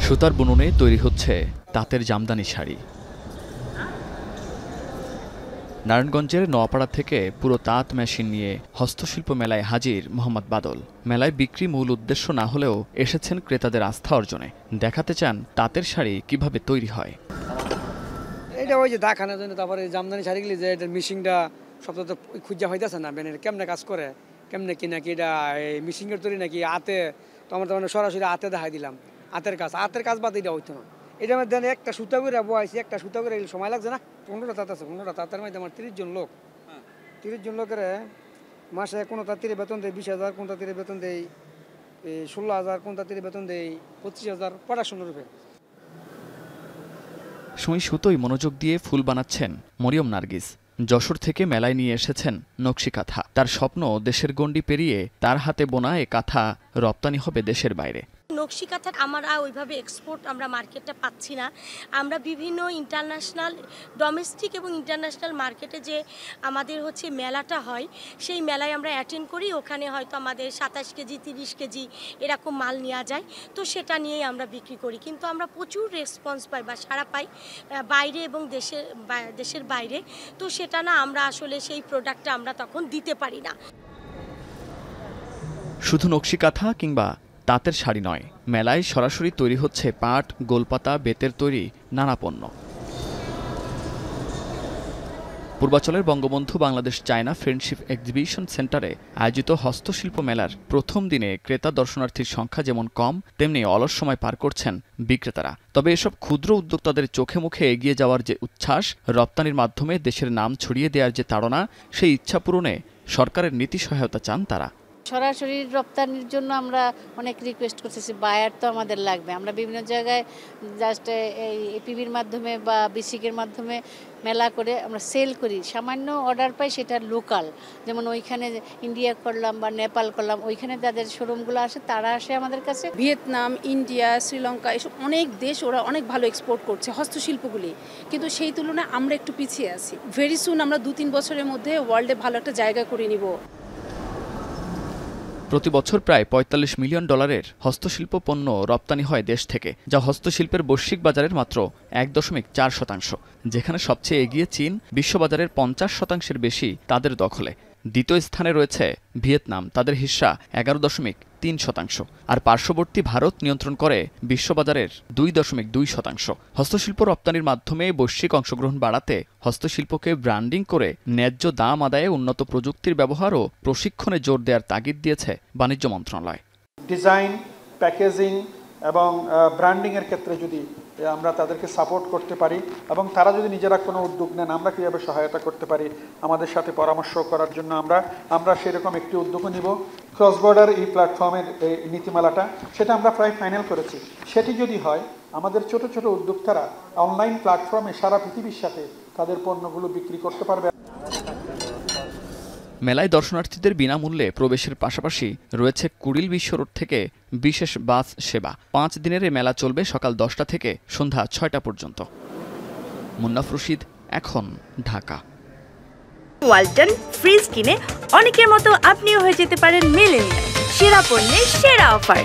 সুতার বুননে তৈরি হচ্ছে তাঁতের জামদানি শাড়ি। নারায়ণগঞ্জের নোয়াপাড়া থেকে পুরো তাঁত মেশিন নিয়ে হস্তশিল্প মেলায় হাজির মোহাম্মদ বাদল। মেলায় বিক্রি মূল উদ্দেশ্য না হলেও এসেছেন ক্রেতাদের আস্থা অর্জনে। দেখাতে চান তাঁতের শাড়ি কিভাবে তৈরি হয়। এটা ওই যে দেখানোর জন্য, তারপরে জামদানি শাড়িগুলি যে এটার মিশিংটা সপ্তাহ তো খুঁজা হইতেছে না, বেনের কেমনে কাজ করে, কেমনে কি নাকি এটা মিশিংয়ের তৈরি নাকি হাতে, তো আমরা তো সরাসরি হাতে দেখাই দিলাম হাতের কাজ বাদ এটা হইতো না। এটা মধ্যে একটা সুতা করে বয়াইছি, একটা সুতা করে সময় লাগছে না। 15টা তাঁত আছে, 15টা তাঁতের মধ্যে আমার 30 জন লোক, 30 জন লোকের মাসে কোনো তাঁতিরে বেতন দেয় 20,000, কোন তাঁতিরে বেতন দেয় 16,000, কোন তাঁতিরে বেতন দেয় 25,000 প্রোডাকশনের রূপে। সুই সুতোয় মনোযোগ দিয়ে ফুল বানাচ্ছেন মরিয়ম নার্গিস। যশোর থেকে মেলায় নিয়ে এসেছেন নকশি কাঁথা। তার স্বপ্ন দেশের গণ্ডি পেরিয়ে তার হাতে বোনা এ কাঁথা রপ্তানি হবে দেশের বাইরে। নকশি কাঁথা আমরা ওইভাবে এক্সপোর্ট আমরা মার্কেটটা পাচ্ছি না। আমরা বিভিন্ন ইন্টারন্যাশনাল, ডোমেস্টিক এবং ইন্টারন্যাশনাল মার্কেটে যে আমাদের হচ্ছে মেলাটা হয়, সেই মেলায় আমরা অ্যাটেন্ড করি। ওখানে হয়তো আমাদের 27 কেজি 30 কেজি এরকম মাল নেওয়া যায়, তো সেটা নিয়েই আমরা বিক্রি করি। কিন্তু আমরা প্রচুর রেসপন্স পাই বা সাড়া পাই বাইরে এবং দেশের বাইরে, তো সেটা না আমরা আসলে সেই প্রোডাক্টটা আমরা তখন দিতে পারি না। শুধু নকশি কাঁথা কিংবা তাঁতের শাড়ি নয়, মেলায় সরাসরি তৈরি হচ্ছে পাট, গোলপাতা, বেতের তৈরি নানা পণ্য। পূর্বাচলের Bangabandhu Bangladesh China friendship exhibition সেন্টারে আয়োজিত হস্তশিল্প মেলার প্রথম দিনে ক্রেতা দর্শনার্থীর সংখ্যা যেমন কম, তেমনি অলস সময় পার করছেন বিক্রেতারা। তবে এসব ক্ষুদ্র উদ্যোক্তাদের চোখে মুখে এগিয়ে যাওয়ার যে উচ্ছ্বাস, রপ্তানির মাধ্যমে দেশের নাম ছড়িয়ে দেওয়ার যে তাড়না, সেই ইচ্ছা পূরণে সরকারের নীতি সহায়তা চান তারা। সরাসরি রপ্তানির জন্য আমরা অনেক রিকোয়েস্ট করতেছি, বায়ার তো আমাদের লাগবে। আমরা বিভিন্ন জায়গায় জাস্ট এই এপিবির মাধ্যমে বা বিসিকের মাধ্যমে মেলা করে আমরা সেল করি, সামান্য অর্ডার পাই, সেটা লোকাল। যেমন ওইখানে ইন্ডিয়া করলাম বা নেপাল করলাম, ওইখানে তাদের শোরুমগুলো আসে, তারা আসে আমাদের কাছে। ভিয়েতনাম, ইন্ডিয়া, শ্রীলঙ্কা, এসব অনেক দেশ ওরা অনেক ভালো এক্সপোর্ট করছে হস্তশিল্পগুলি, কিন্তু সেই তুলনায় আমরা একটু পিছিয়ে আছি। ভেরি সুন আমরা 2-3 বছরের মধ্যে ওয়ার্ল্ডে ভালো একটা জায়গা করে নিব। প্রতি বছর প্রায় $45 মিলিয়ন হস্তশিল্প পণ্য রপ্তানি হয় দেশ থেকে, যা হস্তশিল্পের বৈশ্বিক বাজারের মাত্র 1.4%। যেখানে সবচেয়ে এগিয়ে চীন, বিশ্ববাজারের 50%-এর বেশি তাদের দখলে। দ্বিতীয় স্থানে রয়েছে ভিয়েতনাম, তাদের হিস্সা 11.3%। আর পার্শ্ববর্তী ভারত নিয়ন্ত্রণ করে বিশ্ববাজারের 2.2%। হস্তশিল্প রপ্তানির মাধ্যমে বৈশ্বিক অংশগ্রহণ বাড়াতে হস্তশিল্পকে ব্র্যান্ডিং করে ন্যায্য দাম আদায়ে উন্নত প্রযুক্তির ব্যবহার ও প্রশিক্ষণে জোর দেওয়ার তাগিদ দিয়েছে বাণিজ্য মন্ত্রণালয়। ডিজাইন, প্যাকেজিং এবং ব্র্যান্ডিংয়ের ক্ষেত্রে যদি আমরা তাদেরকে সাপোর্ট করতে পারি এবং তারা যদি নিজেরা কোনো উদ্যোগ নেন, আমরা কীভাবে সহায়তা করতে পারি আমাদের সাথে পরামর্শ করার জন্য আমরা সেরকম একটি উদ্যোগও নিব। ক্রস বর্ডার এই প্ল্যাটফর্মের এই নীতিমালাটা, সেটা আমরা প্রায় ফাইনাল করেছি। সেটি যদি হয়, আমাদের ছোট ছোট উদ্যোক্তারা অনলাইন প্ল্যাটফর্মে সারা পৃথিবীর সাথে তাদের পণ্যগুলো বিক্রি করতে পারবে। মেলায় দর্শনার্থীদের বিনামূল্যে প্রবেশের পাশাপাশি রয়েছে কুড়িল বিশ্ব রোড থেকে বিশেষ বাস সেবা। 5 দিনের এ মেলা চলবে সকাল 10টা থেকে সন্ধ্যা 6টা পর্যন্ত। মুন্নাফ রশিদ, এখন, ঢাকা। ওয়ালটন ফ্রিজ কিনে অনেকের মতো আপনিও হয়ে যেতে পারেন মিলেনিয়াল। সেরা পণ্যের সেরা অফার।